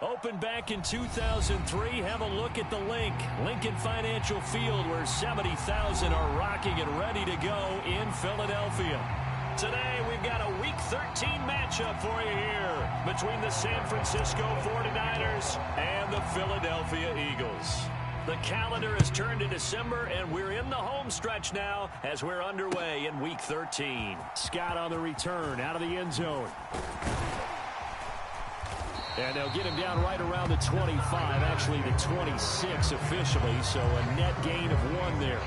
Opened back in 2003, have a look at the Lincoln Financial Field, where 70,000 are rocking and ready to go in Philadelphia. Today, we've got a Week 13 matchup for you here between the San Francisco 49ers and the Philadelphia Eagles. The calendar has turned to December, and we're in the home stretch now as we're underway in Week 13. Scott on the return out of the end zone. And they'll get him down right around the 25, actually the 26 officially, so a net gain of 1 there.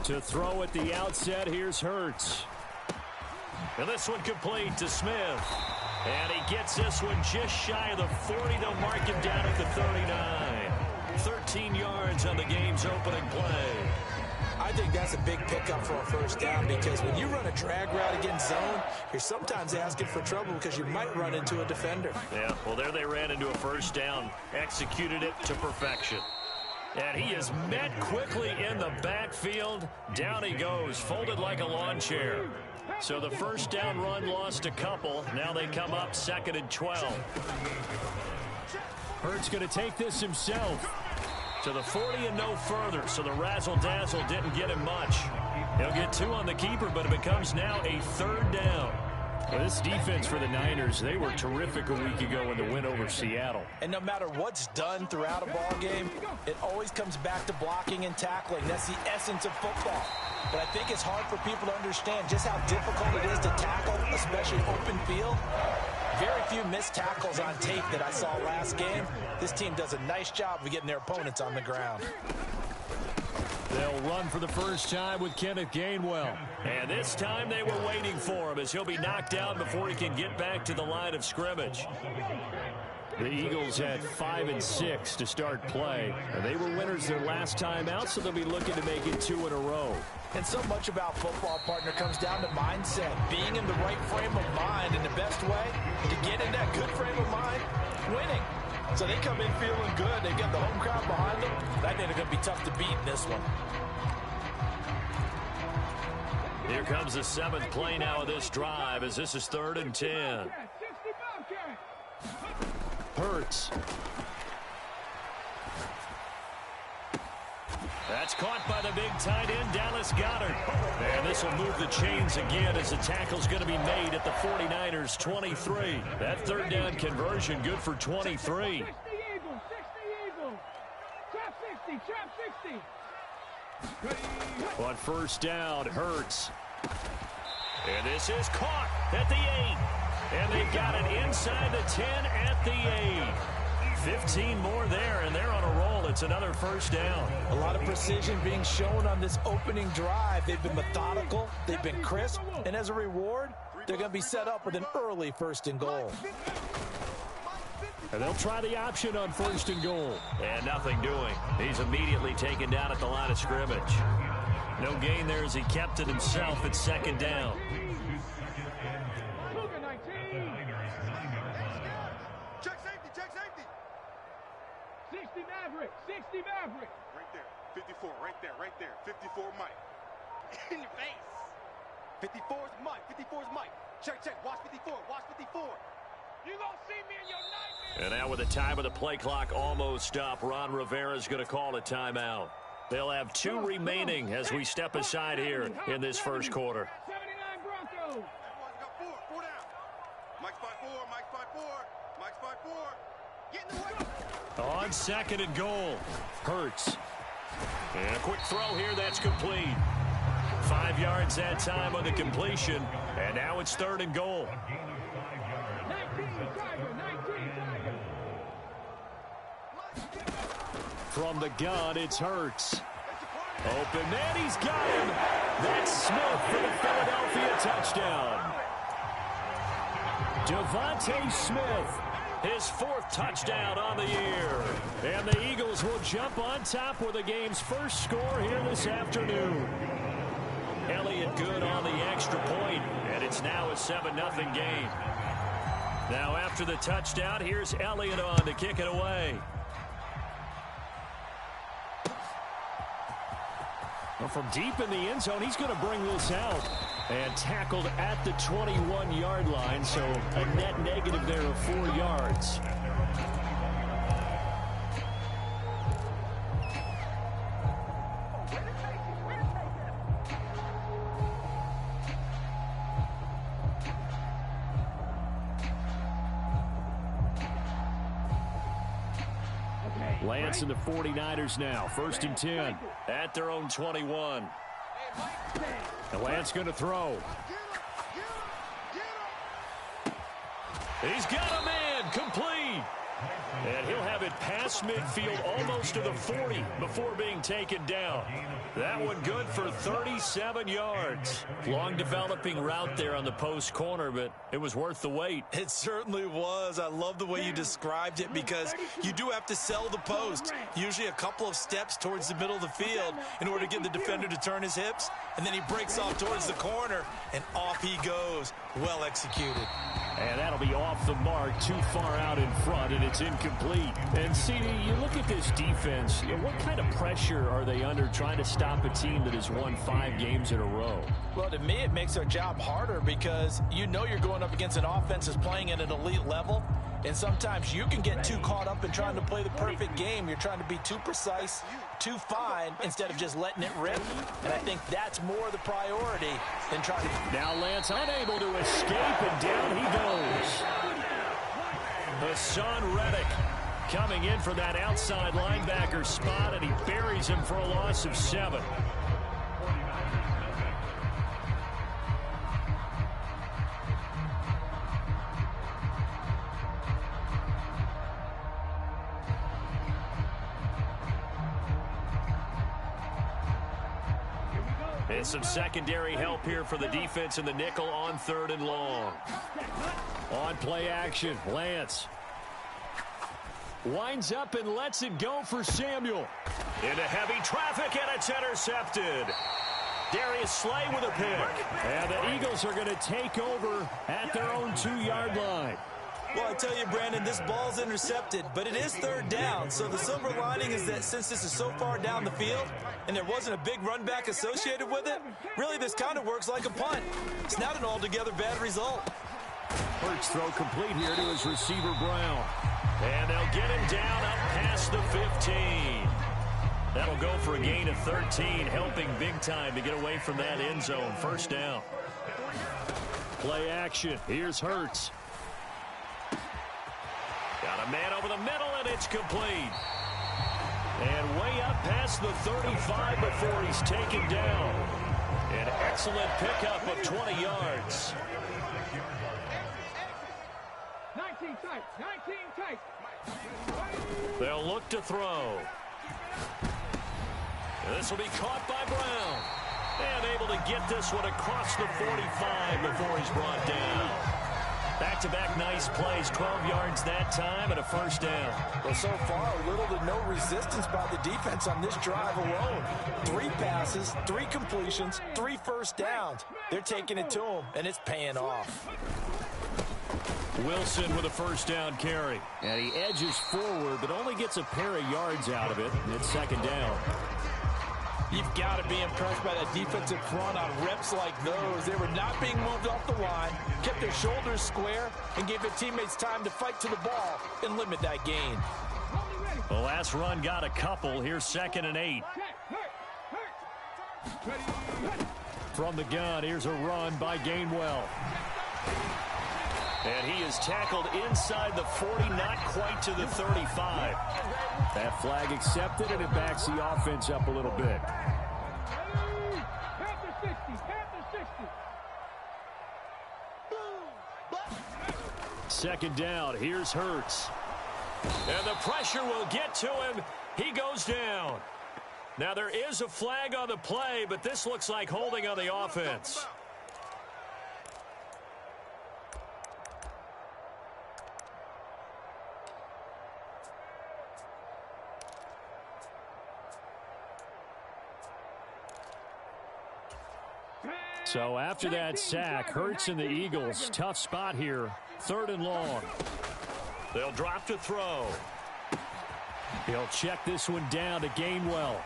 To throw at the outset, here's Hurts. And this one complete to Smith. And he gets this one just shy of the 40. They'll mark him down at the 39. 13 yards on the game's opening play. I think that's a big pickup for a first down, because when you run a drag route against zone, you're sometimes asking for trouble because you might run into a defender. Yeah, well, there they ran into a first down, executed it to perfection. And he is met quickly in the backfield. Down he goes, folded like a lawn chair. So the first down run lost a couple. Now they come up 2nd and 12. Hurts going to take this himself to the 40 and no further. So the razzle-dazzle didn't get him much. He'll get 2 on the keeper, but it becomes now a 3rd down. Well, this defense for the Niners, they were terrific a week ago in the win over Seattle. And no matter what's done throughout a ball game, it always comes back to blocking and tackling. That's the essence of football. But I think it's hard for people to understand just how difficult it is to tackle, especially open field. Very few missed tackles on tape that I saw last game. This team does a nice job of getting their opponents on the ground. They'll run for the first time with Kenneth Gainwell. And this time they were waiting for him, as he'll be knocked down before he can get back to the line of scrimmage. The Eagles had 5 and 6 to start play. And they were winners their last time out, so they'll be looking to make it 2 in a row. And so much about football, partner, comes down to mindset. Being in the right frame of mind, and the best way to get in that good frame of mind, winning. So they come in feeling good. They get the home crowd behind them. I think they're going to be tough to beat in this one. Here comes the 7th play now of this drive, as this is 3rd and 10. Hurts. That's caught by the big tight end, Dallas Goedert. And this will move the chains again as the tackle's going to be made at the 49ers' 23. That 3rd down conversion good for 23. On first down, Hurts. And this is caught at the 8. And they've got it inside the 10 at the 8. 15 more there, and they're on a roll. It's another first down. A lot of precision being shown on this opening drive. They've been methodical. They've been crisp. And as a reward, they're going to be set up with an early 1st and goal. And they'll try the option on 1st and goal. And nothing doing. He's immediately taken down at the line of scrimmage. No gain there as he kept it himself at 2nd down. Check safety. 60 Maverick. Right there. 54, right there. 54 Mike. In your face. 54's Mike. Check. Watch 54. You gonna see me in your nightmare. And now with the time of the play clock almost up, Ron Rivera's going to call a timeout. They'll have 2 remaining as we step aside here in this first quarter. 79 Broncos. Everyone's got 4 down. Mike's 5-4. Get in the way. On 2nd and goal, Hurts. And a quick throw here, that's complete. 5 yards that time on the completion, and now it's 3rd and goal. 19 Tiger. From the gun, it's Hurts. Open man, he's got him. That's Smith for the Philadelphia touchdown. Devontae Smith, his 4th touchdown on the year. And the Eagles will jump on top with the game's first score here this afternoon. Elliott good on the extra point, and it's now a 7-0 game. Now after the touchdown, here's Elliott on to kick it away. Well, from deep in the end zone, he's going to bring this out. And tackled at the 21-yard line, so a net negative there of 4 yards. Lance and the 49ers now, 1st and 10 at their own 21. And Lance going to throw. He's got a man, complete. And he'll have it past midfield almost to the 40 before being taken down. That one good for 37 yards. Long developing route there on the post corner, but it was worth the wait. It certainly was. I love the way you described it because you do have to sell the post. Usually a couple of steps towards the middle of the field in order to get the defender to turn his hips. And then he breaks off towards the corner, and off he goes. Well executed. And that'll be off the mark, too far out in front, and it's incomplete. And, CD, you look at this defense, what kind of pressure are they under trying to stop a team that has won 5 games in a row? Well, to me, it makes our job harder because you know you're going up against an offense that's playing at an elite level. And sometimes you can get too caught up in trying to play the perfect game. You're trying to be too precise, too fine, instead of just letting it rip. And I think that's more the priority than trying to... Now Lance unable to escape, and down he goes. Hassan Reddick coming in for that outside linebacker spot, and he buries him for a loss of 7. And some secondary help here for the defense in the nickel on 3rd and long. On play action, Lance winds up and lets it go for Samuel. Into heavy traffic, and it's intercepted. Darius Slay with a pick. And the Eagles are going to take over at their own 2-yard line. Well, I tell you, Brandon, this ball's intercepted, but it is 3rd down. So the silver lining is that since this is so far down the field and there wasn't a big run back associated with it, really this kind of works like a punt. It's not an altogether bad result. Hurts throw complete here to his receiver, Brown. And they'll get him down up past the 15. That'll go for a gain of 13, helping big time to get away from that end zone. 1st down. Play action. Here's Hurts. Got a man over the middle, and it's complete. And way up past the 35 before he's taken down. An excellent pickup of 20 yards. 19 tight, 19 tight. They'll look to throw. This will be caught by Brown. And able to get this one across the 45 before he's brought down. Back-to-back nice plays, 12 yards that time, and a 1st down. Well, so far, little to no resistance by the defense on this drive alone. 3 passes, 3 completions, 3 1st downs. They're taking it to him, and it's paying off. Wilson with a 1st down carry. And he edges forward, but only gets a pair of yards out of it, and it's 2nd down. You've got to be impressed by that defensive front on reps like those. They were not being moved off the line, kept their shoulders square, and gave their teammates time to fight to the ball and limit that gain. The last run got a couple. Here's 2nd and 8. From the gun, here's a run by Gainwell. And he is tackled inside the 40, not quite to the 35. That flag accepted, and it backs the offense up a little bit. Second down, here's Hurts. And the pressure will get to him. He goes down. Now there is a flag on the play, but this looks like holding on the offense. So after that sack, Hurts and the Eagles, tough spot here. 3rd and long. They'll drop to throw. He'll check this one down to Gainwell.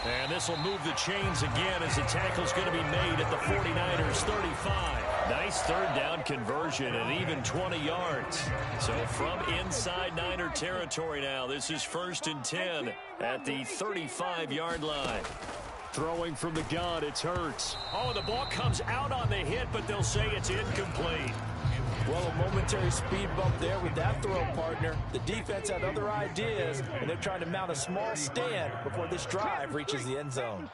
And this will move the chains again as the tackle's going to be made at the 49ers 35. Nice 3rd down conversion and even 20 yards. So from inside Niner territory now, this is 1st and 10 at the 35-yard line. Throwing from the gun, it's Hurts. Oh, the ball comes out on the hit, but they'll say it's incomplete. Well, a momentary speed bump there with that throw, partner. The defense had other ideas, and they're trying to mount a small stand before this drive reaches the end zone.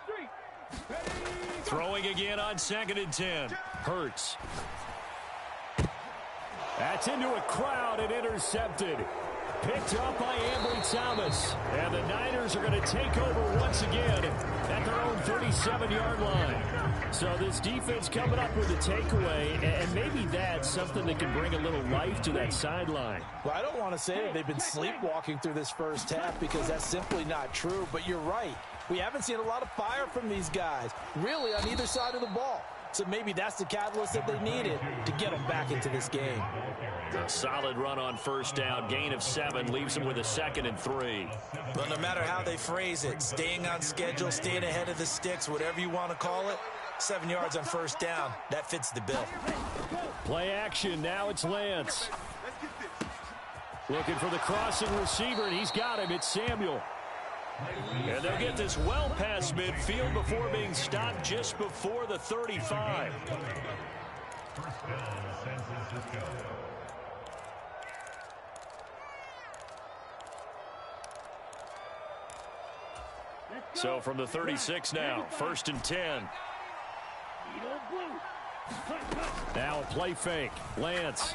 Throwing again on 2nd and 10. Hurts. That's into a crowd and intercepted. Picked up by Ambry Thomas. And the Niners are going to take over once again at their own 37-yard line. So this defense coming up with a takeaway, and maybe that's something that can bring a little life to that sideline. Well, I don't want to say that they've been sleepwalking through this first half because that's simply not true, but you're right. We haven't seen a lot of fire from these guys, really on either side of the ball. So maybe that's the catalyst that they needed to get them back into this game. A solid run on 1st down. Gain of 7 leaves them with a 2nd and 3. But no matter how they phrase it, staying on schedule, staying ahead of the sticks, whatever you want to call it, 7 yards on 1st down, that fits the bill. Play action. Now it's Lance. Looking for the crossing receiver, and he's got him. It's Samuel. And they'll get this well past midfield before being stopped just before the 35. So from the 36 now, 1st and 10. Now a play fake. Lance.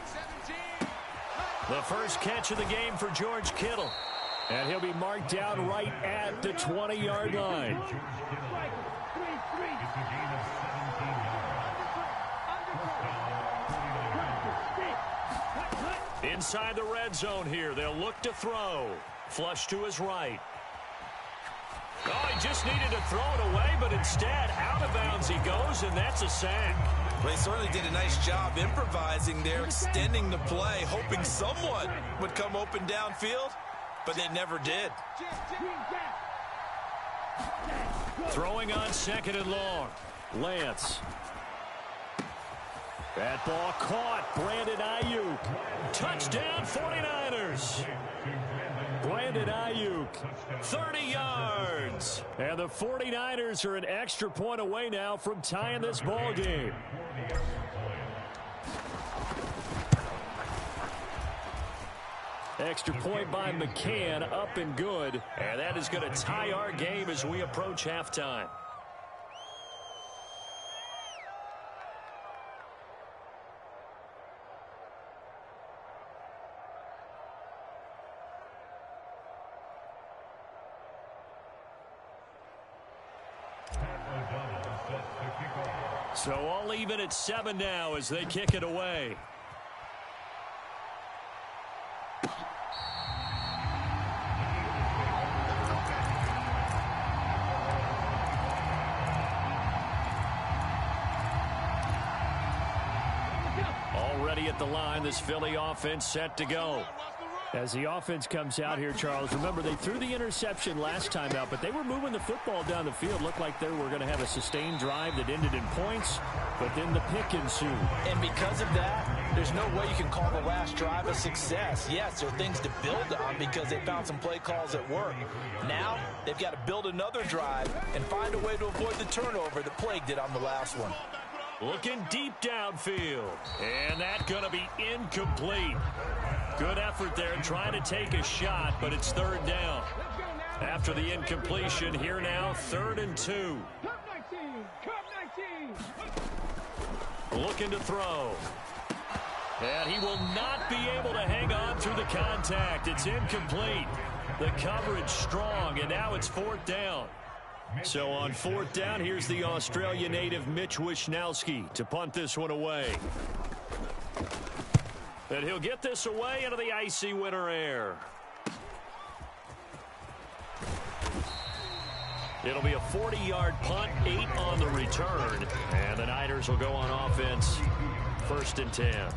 The first catch of the game for George Kittle. And he'll be marked down right at the 20-yard line. Inside the red zone here. They'll look to throw. Flush to his right. Oh, he just needed to throw it away, but instead, out of bounds he goes, and that's a sack. Well, he certainly did a nice job improvising there, extending the play, hoping someone would come open downfield, but they never did. Throwing on 2nd and long. Lance. That ball caught. Brandon Ayuk. Touchdown 49ers. Brandon Ayuk, 30 yards. And the 49ers are an extra point away now from tying this ball game. Extra point by McCann, up and good. And that is going to tie our game as we approach halftime. So all even at 7 now as they kick it away. Already at the line, this Philly offense set to go. As the offense comes out here, Charles, remember they threw the interception last time out, but they were moving the football down the field. Looked like they were going to have a sustained drive that ended in points, but then the pick ensued. And because of that, there's no way you can call the last drive a success. Yes, there are things to build on because they found some play calls that work. Now, they've got to build another drive and find a way to avoid the turnover that plagued it on the last one. Looking deep downfield, and that's going to be incomplete. Good effort there trying to take a shot, but it's 3rd down. After the incompletion, here now, 3rd and 2. Looking to throw. And he will not be able to hang on through the contact. It's incomplete. The coverage strong, and now it's 4th down. So on 4th down, here's the Australia native Mitch Wishnowsky to punt this one away. And he'll get this away into the icy winter air. It'll be a 40-yard punt, 8 on the return. And the Niners will go on offense, 1st and 10.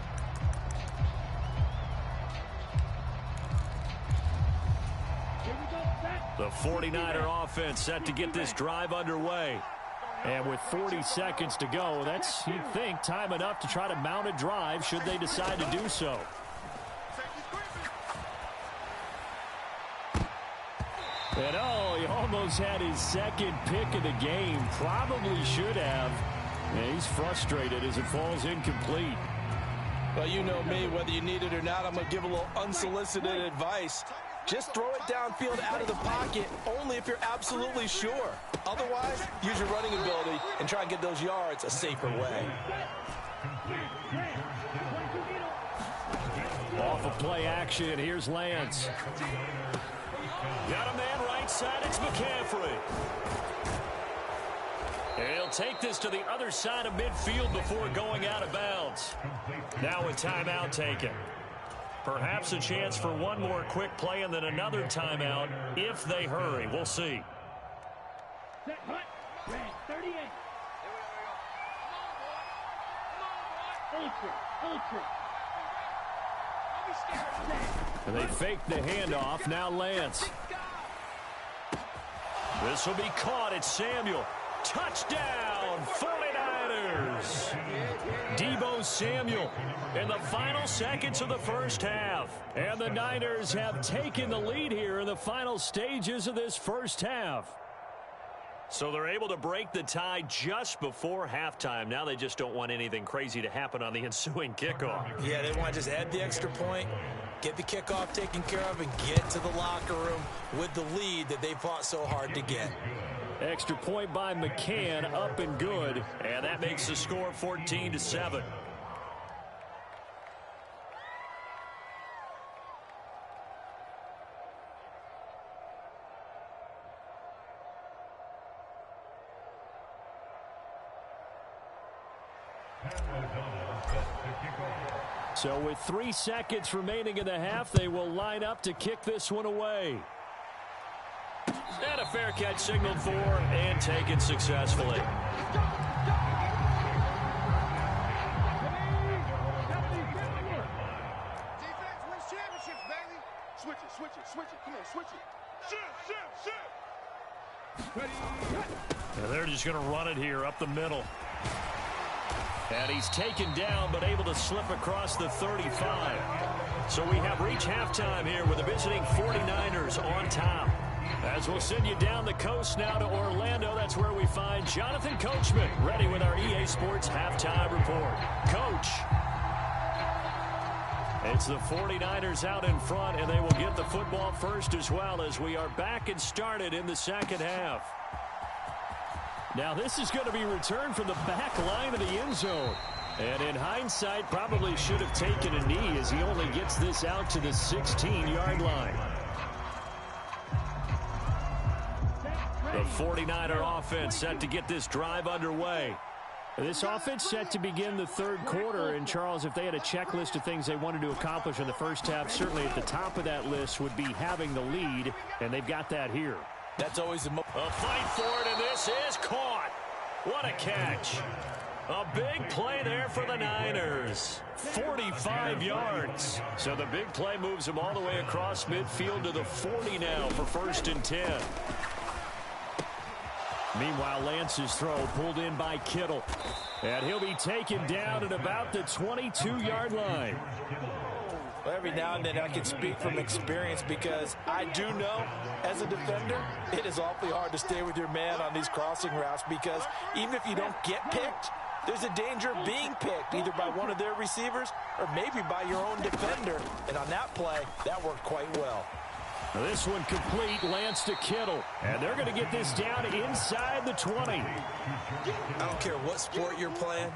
The 49er offense set to get this drive underway. And with 40 seconds to go, that's, you'd think, time enough to try to mount a drive should they decide to do so. And oh, he almost had his second pick of the game. Probably should have. And he's frustrated as it falls incomplete. Well, you know me, whether you need it or not, I'm going to give a little unsolicited advice. Just throw it downfield out of the pocket, only if you're absolutely sure. Otherwise, use your running ability and try and get those yards a safer way. Off of play action, here's Lance. Got a man right side, it's McCaffrey. And he'll take this to the other side of midfield before going out of bounds. Now a timeout taken. Perhaps a chance for one more quick play and then another timeout if they hurry. We'll see. Set, hut, red, 38. Ultra. And they fake the handoff. Now Lance. This will be caught. It's Samuel. Touchdown, 49ers. Deebo Samuel in the final seconds of the first half. And the Niners have taken the lead here in the final stages of this first half. So they're able to break the tie just before halftime. Now they just don't want anything crazy to happen on the ensuing kickoff. Yeah, they want to just add the extra point, get the kickoff taken care of, and get to the locker room with the lead that they fought so hard to get. Extra point by McCann, up and good. And that makes the score 14-7. So with 3 seconds remaining in the half, they will line up to kick this one away. And a fair catch signaled for and taken successfully. Defense wins championships, baby. Switch it. Come on, switch it. Shift. And they're just going to run it here up the middle. And he's taken down, but able to slip across the 35. So we have reached halftime here with the visiting 49ers on top. As we'll send you down the coast now to Orlando, that's where we find Jonathan Coachman, ready with our EA Sports halftime report. Coach. It's the 49ers out in front, and they will get the football first as well as we are back and started in the second half. Now this is going to be returned from the back line of the end zone. And in hindsight, probably should have taken a knee as he only gets this out to the 16-yard line. The 49er offense set to get this drive underway. This offense set to begin the third quarter. And, Charles, if they had a checklist of things they wanted to accomplish in the first half, certainly at the top of that list would be having the lead, and they've got that here. That's always a fight for it, and this is caught. What a catch. A big play there for the Niners. 45 yards. So the big play moves them all the way across midfield to the 40 now for 1st and 10. Meanwhile, Lance's throw pulled in by Kittle. And he'll be taken down at about the 22-yard line. Well, every now and then I can speak from experience because I do know as a defender it is awfully hard to stay with your man on these crossing routes because even if you don't get picked, there's a danger of being picked either by one of their receivers or maybe by your own defender. And on that play, that worked quite well. This one complete, Lance to Kittle. And they're going to get this down inside the 20. I don't care what sport you're playing.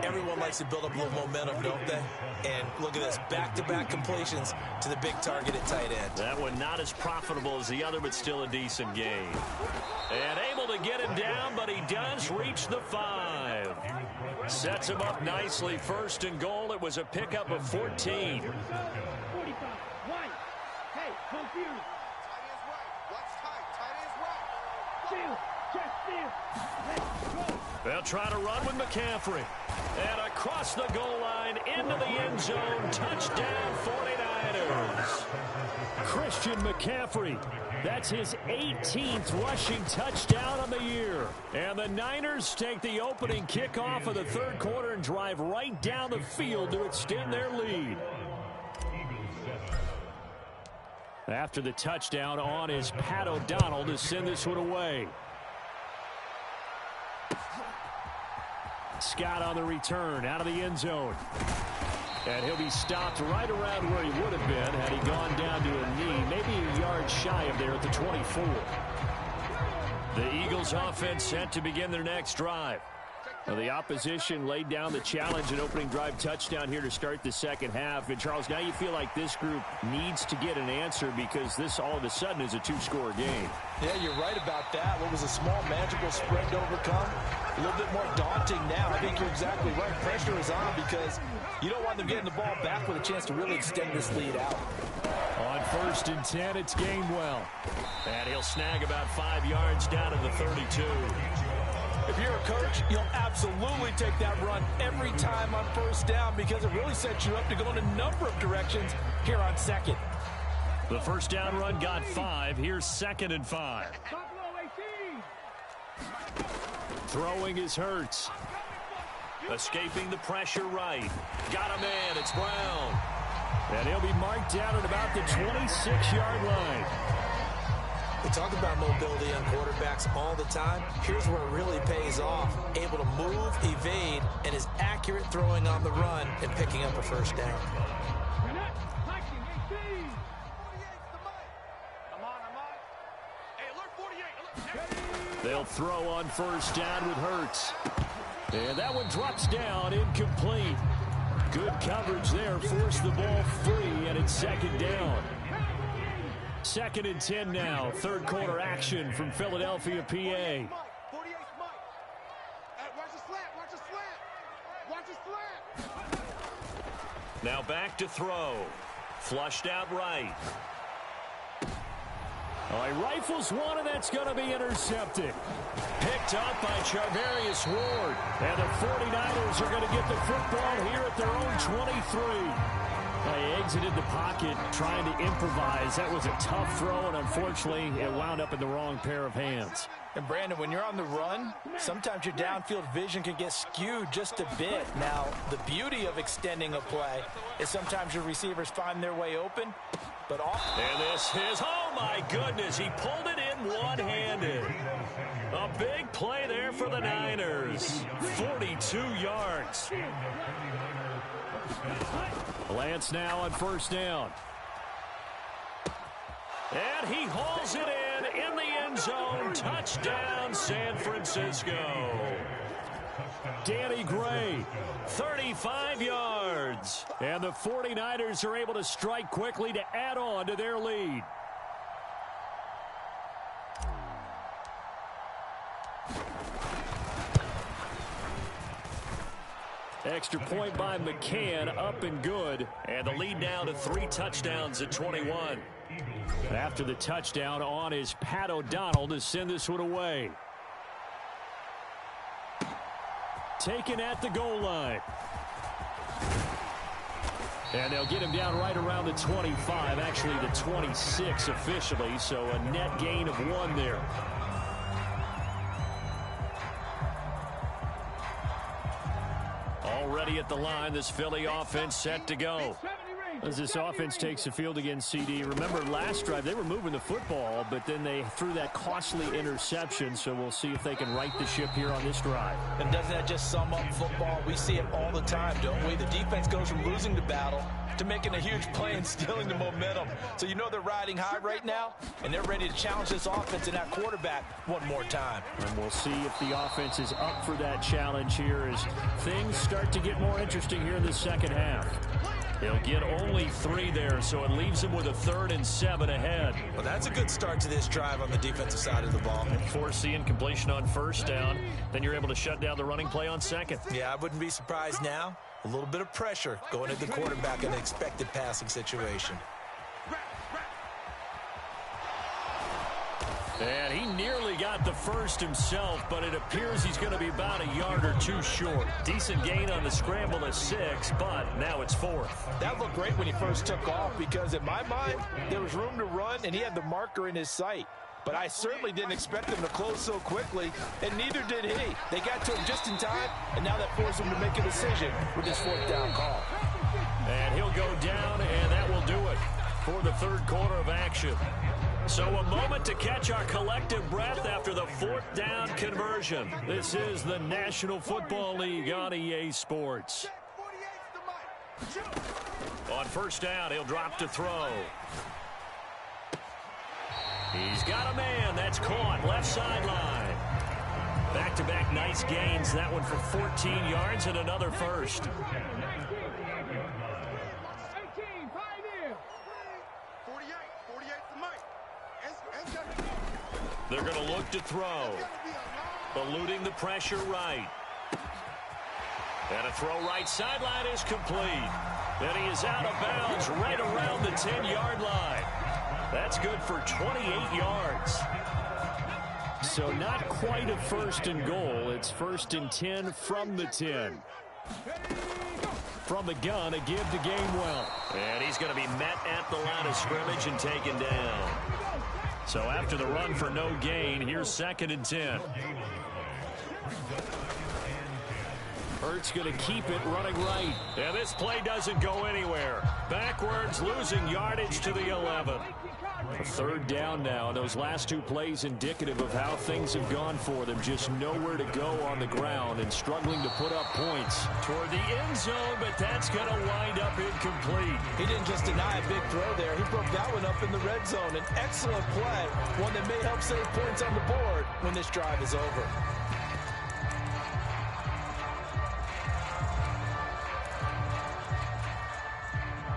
Everyone likes to build up a little momentum, don't they? And look at this, back-to-back completions to the big target at tight end. That one not as profitable as the other, but still a decent gain. And able to get him down, but he does reach the 5. Sets him up nicely, 1st and goal. It was a pickup of 14. 45, White. Hey, confused. Tight ends right. Watch tight. Tight ends right. They'll try to run with McCaffrey. And across the goal line into the end zone. Touchdown 49ers. Christian McCaffrey. That's his 18th rushing touchdown of the year. And the Niners take the opening kickoff of the third quarter and drive right down the field to extend their lead. After the touchdown, on is Pat O'Donnell to send this one away. Scott on the return, out of the end zone. And he'll be stopped right around where he would have been had he gone down to a knee, maybe a yard shy of there at the 24. The Eagles offense set to begin their next drive. Well, the opposition laid down the challenge and opening drive touchdown here to start the second half. And, Charles, now you feel like this group needs to get an answer because this all of a sudden is a two-score game. Yeah, you're right about that. What was a small, manageable spread to overcome, a little bit more daunting now. I think you're exactly right. Pressure is on because you don't want them getting the ball back with a chance to really extend this lead out. On 1st and 10, it's Gainwell. And he'll snag about 5 yards down to the 32. If you're a coach, you'll absolutely take that run every time on first down because it really sets you up to go in a number of directions here on second. The first down run got 5. Here's 2nd and 5. Throwing is Hurts. Escaping the pressure right. Got a man. It's Brown. And he'll be marked down at about the 26-yard line. We talk about mobility on quarterbacks all the time. Here's where it really pays off. Able to move, evade, and is accurate throwing on the run and picking up a first down. They'll throw on first down with Hurts. And that one drops down, incomplete. Good coverage there, forced the ball free, and it's 2nd down. 2nd and 10 now. Third quarter action from Philadelphia, PA. Now back to throw. Flushed out right. Oh, he rifles one, and that's going to be intercepted. Picked up by Charvarius Ward. And the 49ers are going to get the football here at their own 23. He exited the pocket trying to improvise. That was a tough throw, and unfortunately, it wound up in the wrong pair of hands. And, Brandon, when you're on the run, sometimes your downfield vision can get skewed just a bit. Now, the beauty of extending a play is sometimes your receivers find their way open. And this is, oh, my goodness, he pulled it in one-handed. A big play there for the Niners. 42 yards. Lance now on first down. And he hauls it in the end zone. Touchdown, San Francisco. Danny Gray, 35 yards. And the 49ers are able to strike quickly to add on to their lead. Extra point by McCann, up and good. And the lead now to 3 touchdowns at 21. After the touchdown, on is Pat O'Donnell to send this one away. Taken at the goal line. And they'll get him down right around the 25, actually the 26 officially, so a net gain of 1 there. Already at the line, this Philly offense set to go. As this offense takes the field against CD, remember last drive they were moving the football, but then they threw that costly interception, so we'll see if they can right the ship here on this drive. And doesn't that just sum up football? We see it all the time, don't we? The defense goes from losing the battle to making a huge play and stealing the momentum. So you know they're riding high right now, and they're ready to challenge this offense and that quarterback one more time. And we'll see if the offense is up for that challenge here as things start to get more interesting here in the second half. They'll get only 3 there, so it leaves them with a 3rd and 7 ahead. Well, that's a good start to this drive on the defensive side of the ball. Force the incompletion on first down, then you're able to shut down the running play on second. Yeah, I wouldn't be surprised now. A little bit of pressure going at the quarterback in an expected passing situation. And he nearly got the first himself, but it appears he's going to be about a yard or two short. Decent gain on the scramble to 6, but now it's 4th. That looked great when he first took off because in my mind, there was room to run and he had the marker in his sight. But I certainly didn't expect him to close so quickly, and neither did he. They got to him just in time, and now that forced him to make a decision with his 4th down call. And he'll go down, and that will do it for the 3rd quarter of action. So a moment to catch our collective breath after the 4th down conversion. This is the National Football League on EA Sports. On 1st down, he'll drop to throw. He's got a man. That's caught. Left sideline. Back-to-back nice gains. That one for 14 yards and another first. 18, 5 48 to Mike. They're going to look to throw. Eluding the pressure right. And a throw right sideline is complete. And he is out of bounds right around the 10-yard line. That's good for 28 yards. So not quite a 1st and goal. It's 1st and 10 from the 10. From the gun, a give to Gainwell. And he's going to be met at the line of scrimmage and taken down. So after the run for no gain, here's 2nd and 10. Hurts going to keep it running right. And this play doesn't go anywhere. Backwards, losing yardage to the 11. A 3rd down now, and those last 2 plays indicative of how things have gone for them. Just nowhere to go on the ground and struggling to put up points toward the end zone, but that's going to wind up incomplete. He didn't just deny a big throw there. He broke that one up in the red zone. An excellent play, one that may help save points on the board when this drive is over.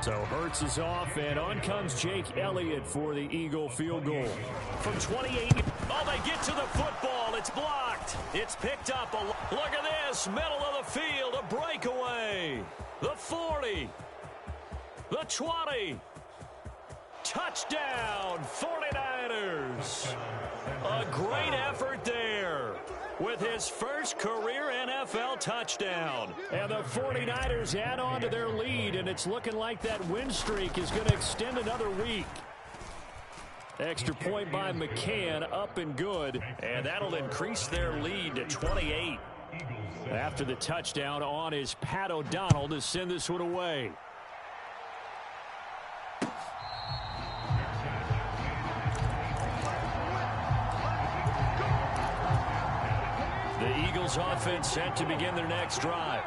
So Hurts is off, and on comes Jake Elliott for the Eagle field goal. From 28, oh, they get to the football. It's blocked. It's picked up. Look at this, middle of the field, a breakaway. The 40, the 20. Touchdown, 49ers. A great effort there with his first career NFL touchdown. And the 49ers add on to their lead, and it's looking like that win streak is going to extend another week. Extra point by McCann, up and good, and that'll increase their lead to 28. After the touchdown on is Pat O'Donnell to send this one away. The Eagles offense set to begin their next drive.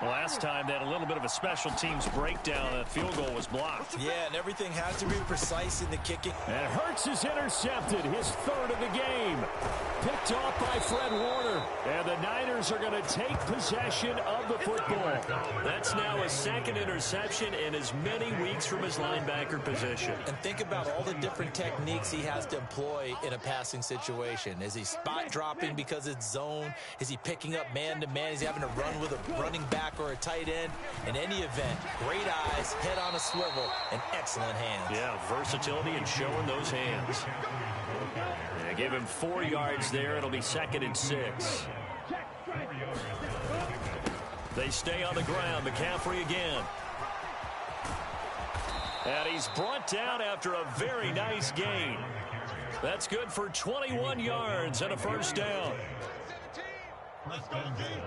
Last time they had a little bit of a special teams breakdown. That field goal was blocked. Yeah, and everything has to be precise in the kicking. And Hurts is intercepted, his 3rd of the game. Picked off by Fred Warner. And the Niners are going to take possession of the football. That's now a 2nd interception in as many weeks from his linebacker position. And think about all the different techniques he has to employ in a passing situation. Is he spot dropping because it's zone? Is he picking up man-to-man? Is he having to run with a running back or a tight end? In any event, great eyes, head on a swivel, and excellent hands. Yeah, versatility and showing those hands. Yeah, give him 4 yards there. It'll be 2nd and 6. They stay on the ground. McCaffrey again. And he's brought down after a very nice gain. That's good for 21 yards and a 1st down. Let's go, kill.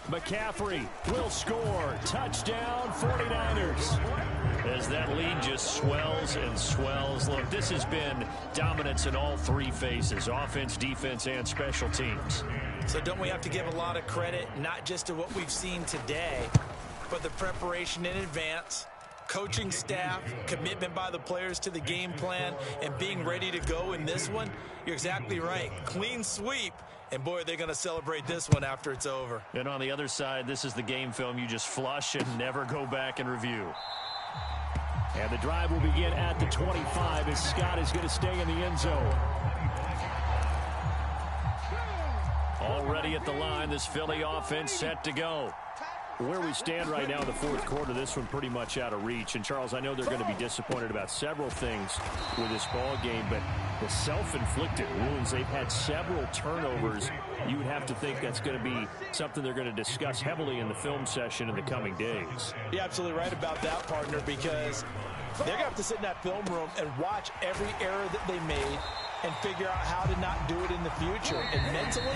McCaffrey will score. Touchdown, 49ers. As that lead just swells and swells. Look, this has been dominance in all 3 phases, offense, defense, and special teams. So don't we have to give a lot of credit, not just to what we've seen today, but the preparation in advance, coaching staff, commitment by the players to the game plan, and being ready to go in this one? You're exactly right. Clean sweep. And, boy, they're going to celebrate this one after it's over. And on the other side, this is the game film you just flush and never go back and review. And the drive will begin at the 25 as Scott is going to stay in the end zone. Already at the line, this Philly offense set to go. where we stand right now in the fourth quarter, this one pretty much out of reach. And, Charles, I know they're going to be disappointed about several things with this ball game, but the self-inflicted wounds, they've had several turnovers. You would have to think that's going to be something they're going to discuss heavily in the film session in the coming days. You're absolutely right about that, partner, because they're going to have to sit in that film room and watch every error that they made and figure out how to not do it in the future. And mentally,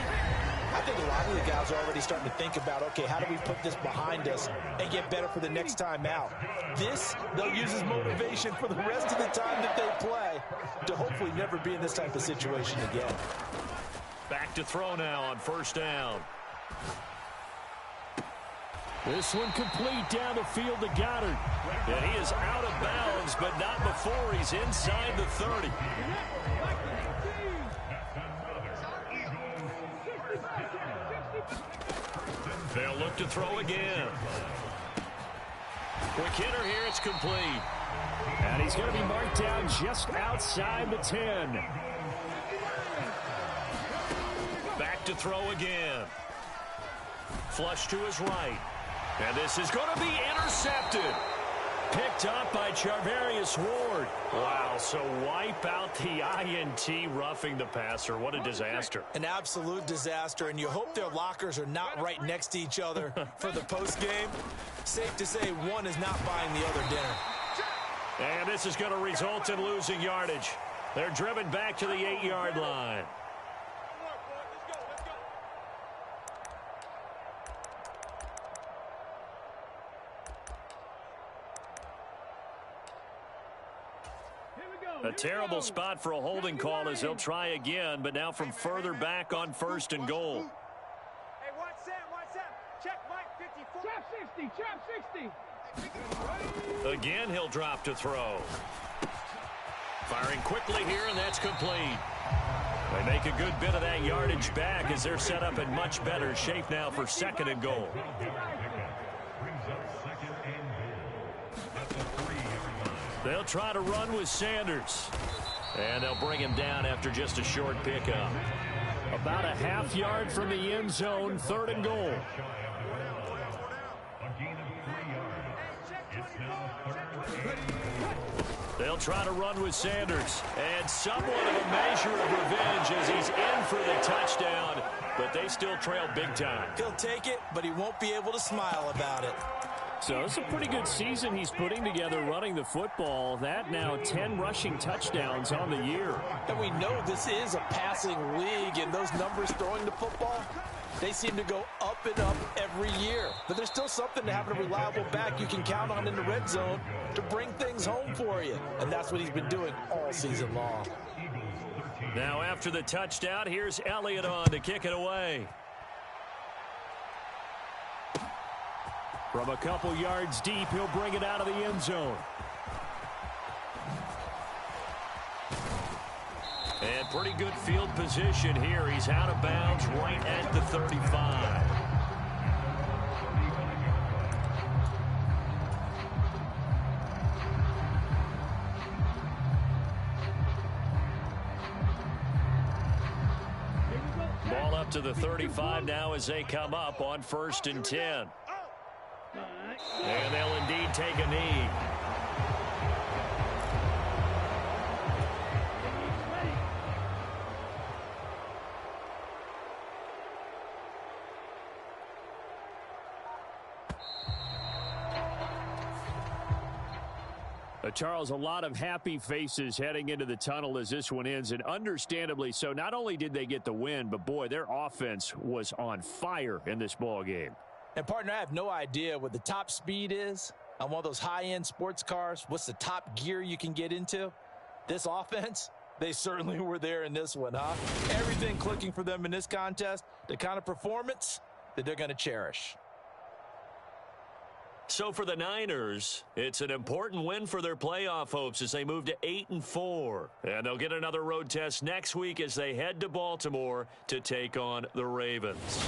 I think a lot of the guys are already starting to think about, okay, how do we put this behind us and get better for the next time out? This, they'll use as motivation for the rest of the time that they play to hopefully never be in this type of situation again. Back to throw now on first down. This one complete down the field to Goddard. And he is out of bounds, but not before he's inside the 30. They'll look to throw again. Quick hitter here, it's complete. And he's going to be marked down just outside the 10. Back to throw again. Flush to his right. And this is going to be intercepted. Picked up by Charvarius Ward. Wow, so wipe out the INT, roughing the passer. What a disaster. An absolute disaster, and you hope their lockers are not right next to each other for the postgame. Safe to say one is not buying the other dinner. And this is going to result in losing yardage. They're driven back to the 8-yard line. A terrible spot for a holding call as they'll try again, but now from further back on first and goal. Hey, watch Sam. Check Mike, 54. Trap 60. Again, he'll drop to throw. Firing quickly here, and that's complete. They make a good bit of that yardage back as they're set up in much better shape now for second and goal. They'll try to run with Sanders. And they'll bring him down after just a short pickup. About a half yard from the end zone, third and goal. They'll try to run with Sanders. And somewhat of a measure of revenge as he's in for the touchdown. But they still trail big time. He'll take it, but he won't be able to smile about it. So it's a pretty good season he's putting together running the football. That now 10 rushing touchdowns on the year. And we know this is a passing league, and those numbers throwing the football, they seem to go up and up every year. But there's still something to having a reliable back you can count on in the red zone to bring things home for you. And that's what he's been doing all season long. Now after the touchdown, here's Elliott on to kick it away. From a couple yards deep, he'll bring it out of the end zone. And pretty good field position here. He's out of bounds right at the 35. Ball up to the 35 now as they come up on 1st and 10. And they'll indeed take a knee. Charles, a lot of happy faces heading into the tunnel as this one ends, and understandably so. Not only did they get the win, but boy, their offense was on fire in this ball game. And, partner, I have no idea what the top speed is on one of those high-end sports cars. What's the top gear you can get into? This offense, they certainly were there in this one, huh? Everything clicking for them in this contest, the kind of performance that they're going to cherish. So for the Niners, it's an important win for their playoff hopes as they move to 8-4. And they'll get another road test next week as they head to Baltimore to take on the Ravens.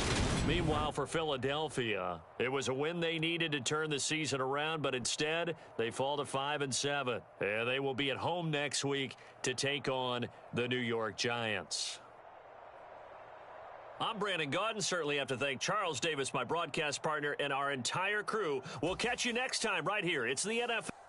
Meanwhile, for Philadelphia, it was a win they needed to turn the season around, but instead they fall to 5-7. And they will be at home next week to take on the New York Giants. I'm Brandon Gaudin. Certainly have to thank Charles Davis, my broadcast partner, and our entire crew. We'll catch you next time right here. It's the NFL.